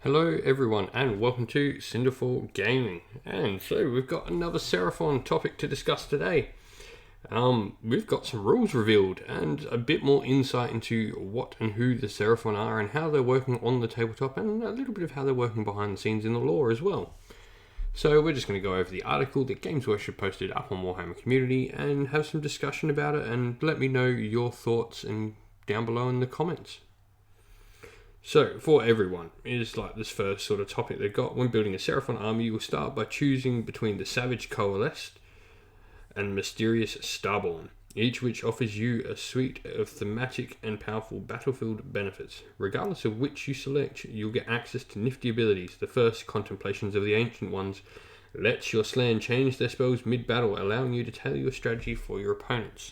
Hello everyone and welcome to Cinderfall Gaming. And so we've got another Seraphon topic to discuss today. We've got some rules revealed and a bit more insight into what and who the Seraphon are and how they're working on the tabletop, and a little bit of how they're working behind the scenes in the lore as well. So we're just going to go over the article that Games Workshop posted up on Warhammer Community and have some discussion about it, and let me know your thoughts down below in the comments. So, for everyone, is like this first sort of topic they've got. When building a Seraphon army, you will start by choosing between the Savage Coalesced and Mysterious Starborn, each which offers you a suite of thematic and powerful battlefield benefits. Regardless of which you select, you'll get access to nifty abilities. The first, Contemplations of the Ancient Ones, lets your Slan change their spells mid-battle, allowing you to tailor your strategy for your opponents.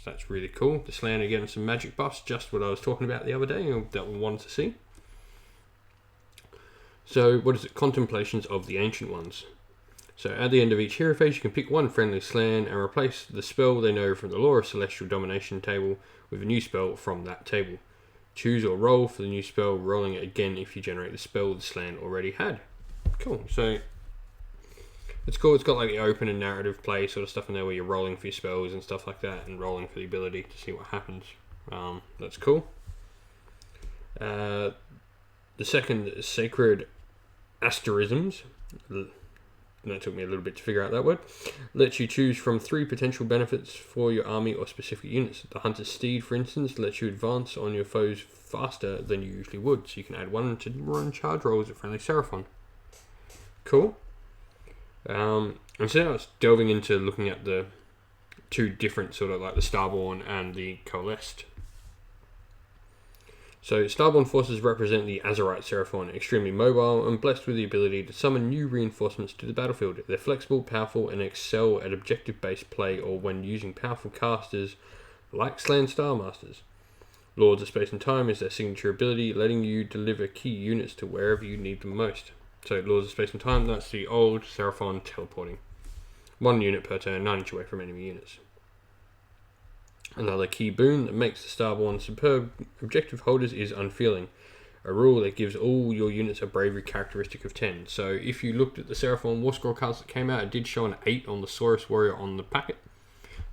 So that's really cool. The Slan are getting some magic buffs, just what I was talking about the other day that we wanted to see. So what is it? Contemplations of the Ancient Ones. So at the end of each hero phase, you can pick one friendly Slan and replace the spell they know from the Lore of Celestial Domination table with a new spell from that table. Choose or roll for the new spell, rolling it again if you generate the spell the Slan already had. Cool. So it's cool. It's got like the open and narrative play sort of stuff in there where you're rolling for your spells and stuff like that, and rolling for the ability to see what happens. That's cool. The second, Sacred Asterisms, that took me a little bit to figure out that word, lets you choose from 3 potential benefits for your army or specific units. The Hunter's Steed, for instance, lets you advance on your foes faster than you usually would, so you can add 1 to run charge rolls at friendly Seraphon. Cool. And so now I was delving into looking at the 2 different sort of like the Starborn and the Coalesced. So Starborn forces represent the Azerite Seraphon, extremely mobile and blessed with the ability to summon new reinforcements to the battlefield. They're flexible, powerful, and excel at objective-based play or when using powerful casters like Slan Starmasters. Lords of Space and Time is their signature ability, letting you deliver key units to wherever you need them most. So Lords of Space and Time, that's the old Seraphon teleporting. 1 unit per turn, 9 inch away from enemy units. Another key boon that makes the Starborn superb objective holders is Unfeeling, a rule that gives all your units a bravery characteristic of 10. So if you looked at the Seraphon War Scroll cards that came out, it did show an 8 on the Saurus Warrior on the packet.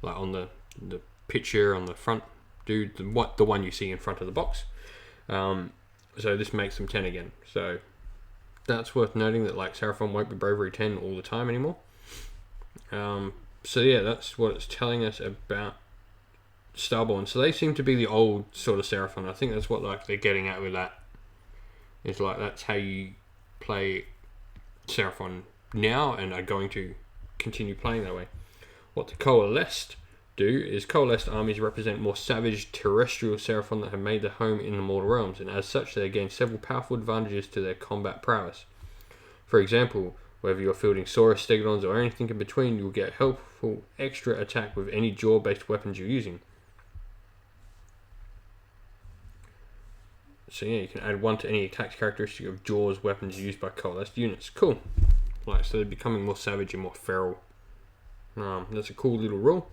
Like on the picture on the front dude, the one you see in front of the box. So this makes them 10 again. So that's worth noting that like Seraphon won't be bravery 10 all the time anymore. So yeah, that's what it's telling us about Starborn. So they seem to be the old sort of Seraphon. I think that's what like they're getting at with that. It's like that's how you play Seraphon now and are going to continue playing that way. What the Coalesced do is Coalesced armies represent more savage terrestrial Seraphon that have made their home in the mortal realms, and as such they gain several powerful advantages to their combat prowess. For example, whether you're fielding Saurus, Stegodons, or anything in between, you'll get helpful extra attack with any jaw-based weapons you're using. So yeah, you can add 1 to any attack characteristic of jaws weapons used by Coalesced units. Cool. Like, so they're becoming more savage and more feral. That's a cool little rule.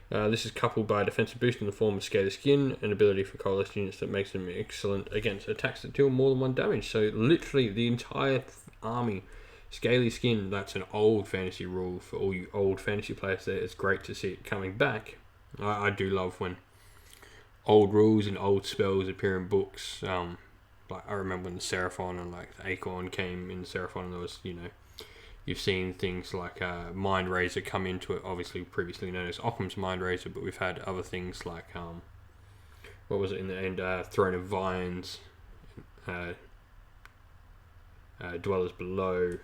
This is coupled by a defensive boost in the form of Scaly Skin, an ability for Coalesced units that makes them excellent against attacks that deal more than 1 damage. So literally the entire army, Scaly Skin, that's an old fantasy rule for all you old fantasy players there. It's great to see it coming back. I do love when old rules and old spells appear in books. Like I remember when the Seraphon and like the Acorn came in Seraphon, and there was, you know, you've seen things like Mind Razor come into it, obviously previously known as Occam's Mind Razor, but we've had other things like, what was it in the end, Throne of Vines, Dwellers Below,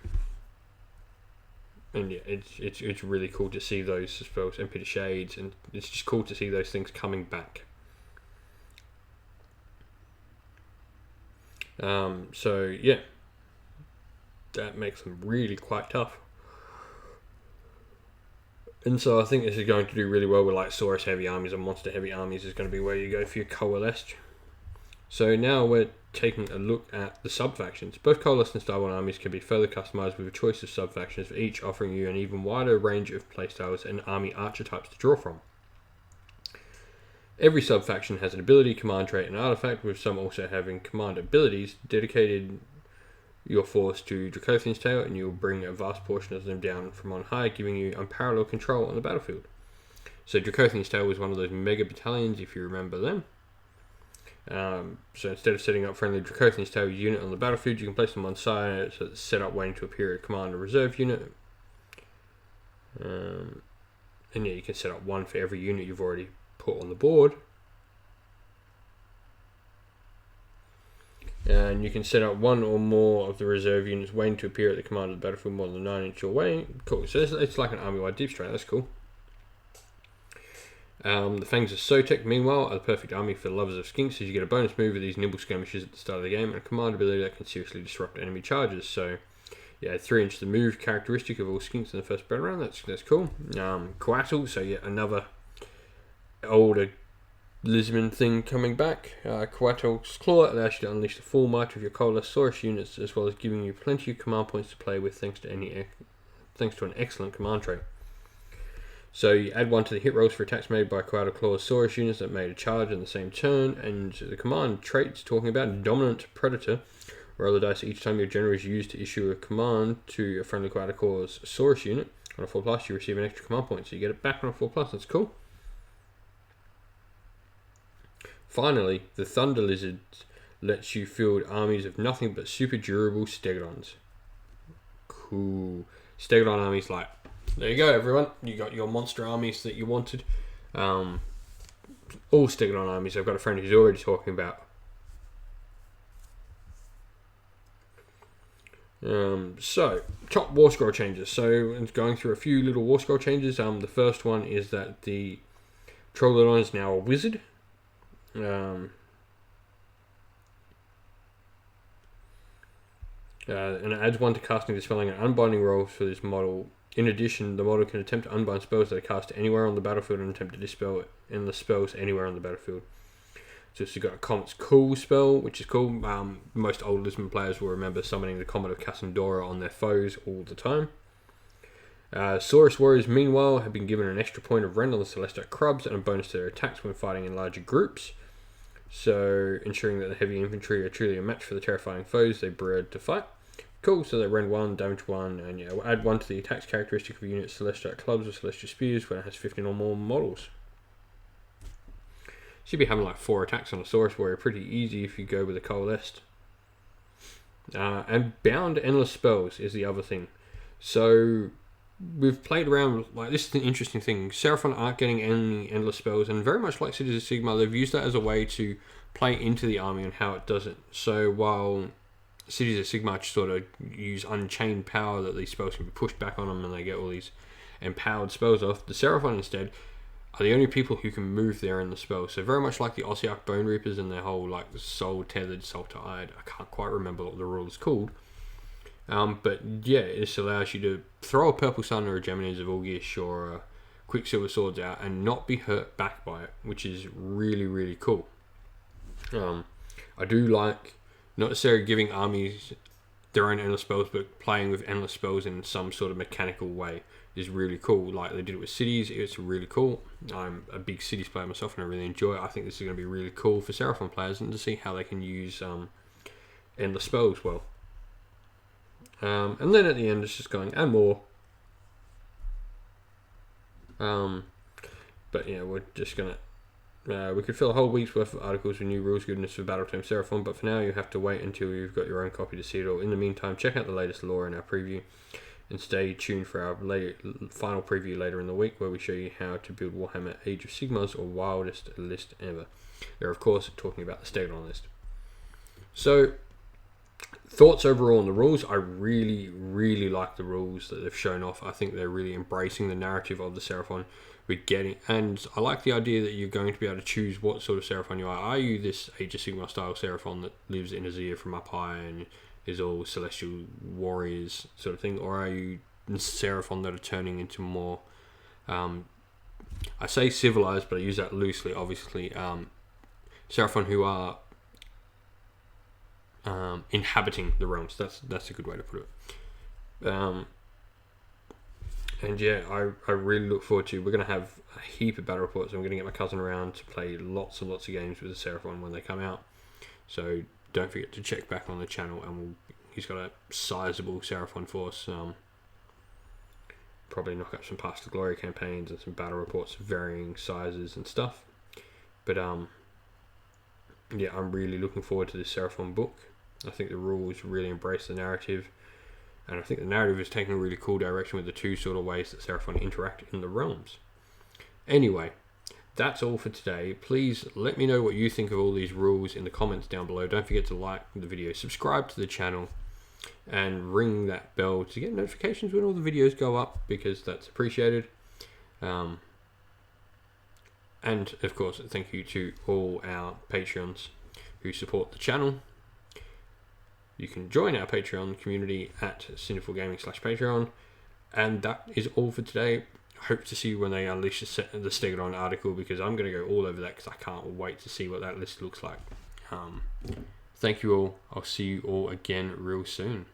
and yeah, it's really cool to see those spells, and Peter Shades, and it's just cool to see those things coming back. So yeah, that makes them really quite tough. And so I think this is going to do really well with like Saurus heavy armies and monster heavy armies is going to be where you go for your Coalesced. So now we're taking a look at the sub-factions. Both Coalesced and Starborn armies can be further customized with a choice of sub-factions for each, offering you an even wider range of playstyles and army archetypes to draw from. Every sub-faction has an ability, command trait, and artifact, with some also having command abilities dedicated your force to Dracothian's Tail, and you'll bring a vast portion of them down from on high, giving you unparalleled control on the battlefield. So Dracothian's Tail was one of those mega battalions, if you remember them. So instead of setting up friendly Dracothian's Tail unit on the battlefield, you can place them on side, so it's set up waiting to appear at command a reserve unit. And yeah, you can set up one for every unit you've already put on the board. And you can set up one or more of the reserve units waiting to appear at the command of the battlefield more than 9 inches away. Cool, so it's like an army-wide deep strike, that's cool. The Fangs of Sotek, meanwhile, are the perfect army for lovers of skinks, as you get a bonus move with these nimble skirmishes at the start of the game, and a command ability that can seriously disrupt enemy charges. So, yeah, 3 inches the move characteristic of all skinks in the first battle round, that's cool. Coatl, so yeah, another older Lisbon thing coming back. Coatl's Claw allows you to unleash the full might of your Coalesced Saurus units, as well as giving you plenty of command points to play with thanks to an excellent command trait. So you add 1 to the hit rolls for attacks made by Coatl Claw's Saurus units that made a charge in the same turn, and the command trait's talking about Dominant Predator. Roll the dice each time your general is used to issue a command to a friendly Coatl Claw's Saurus unit. On a 4+, you receive an extra command point, so you get it back on a 4+, that's cool. Finally, the Thunder Lizard lets you field armies of nothing but super durable Stegodons. Cool. Stegodon armies, like, there you go, everyone. You got your monster armies that you wanted. All Stegodon armies. I've got a friend who's already talking about. So, top War Scroll changes. So, it's going through a few little War Scroll changes. The first one is that the Troglodon is now a wizard. And it adds 1 to casting, dispelling, and unbinding rolls for this model. In addition, the model can attempt to unbind spells that are cast anywhere on the battlefield and attempt to dispel endless spells anywhere on the battlefield. So it's got a Comet's Cool spell, which is cool. Most old Lisbon players will remember summoning the Comet of Cassandora on their foes all the time. Saurus Warriors, meanwhile, have been given an extra point of rend on the Celestia Crubs and a bonus to their attacks when fighting in larger groups. So, ensuring that the heavy infantry are truly a match for the terrifying foes they bred to fight. Cool, so they rend 1, damage 1, and yeah, we'll add 1 to the attacks characteristic of a unit's Celestial Clubs or Celestial Spears when it has 15 or more models. So you'll be having like 4 attacks on a Saurus Warrior pretty easy if you go with a Coalesced. And Bound Endless Spells is the other thing. So we've played around, like, this is an interesting thing. Seraphon aren't getting any endless spells, and very much like Cities of Sigmar, they've used that as a way to play into the army and how it doesn't. So while Cities of Sigmar sort of use unchained power that these spells can be pushed back on them and they get all these empowered spells off, the Seraphon instead are the only people who can move there in the spell. So very much like the Ossiarch Bone Reapers and their whole like soul tethered, soul to eyed. I can't quite remember what the rule is called. But yeah, this allows you to throw a Purple Sun or a Gemini's of August or a Quicksilver Swords out and not be hurt back by it, which is really, really cool. I do like not necessarily giving armies their own endless spells, but playing with endless spells in some sort of mechanical way is really cool. Like they did it with cities, it's really cool. I'm a big cities player myself and I really enjoy it. I think this is going to be really cool for Seraphon players and to see how they can use endless spells well. And then at the end it's just going, and more. But yeah, we're just going to we could fill a whole week's worth of articles with new rules goodness for Battletome Seraphon, but for now you have to wait until you've got your own copy to see it all. In the meantime, check out the latest lore in our preview and stay tuned for our final preview later in the week where we show you how to build Warhammer Age of Sigmar's or wildest list ever. They're of course talking about the Stegodon list. So, thoughts overall on the rules. I really, really like the rules that they've shown off. I think they're really embracing the narrative of the Seraphon. We're getting, and I like the idea that you're going to be able to choose what sort of Seraphon you are. Are you this Age of Sigmar style Seraphon that lives in Azir from up high and is all celestial warriors sort of thing, or are you Seraphon that are turning into more, I say civilized, but I use that loosely, obviously, Seraphon who are inhabiting the realms. That's a good way to put it. And yeah, I really look forward to. We're going to have a heap of battle reports. I'm going to get my cousin around to play lots and lots of games with the Seraphon when they come out. So don't forget to check back on the channel, and we'll he's got a sizable Seraphon force. Probably knock up some Past the Glory campaigns and some battle reports of varying sizes and stuff. But yeah, I'm really looking forward to this Seraphon book. I think the rules really embrace the narrative, and I think the narrative is taking a really cool direction with the two sort of ways that Seraphon interact in the realms. Anyway, that's all for today. Please let me know what you think of all these rules in the comments down below. Don't forget to like the video, subscribe to the channel, and ring that bell to get notifications when all the videos go up, because that's appreciated. And of course, thank you to all our Patreons who support the channel. You can join our Patreon community at sinfulgaming.com/Patreon. And that is all for today. I hope to see you when they unleash the Stegodon article, because I'm going to go all over that because I can't wait to see what that list looks like. Thank you all. I'll see you all again real soon.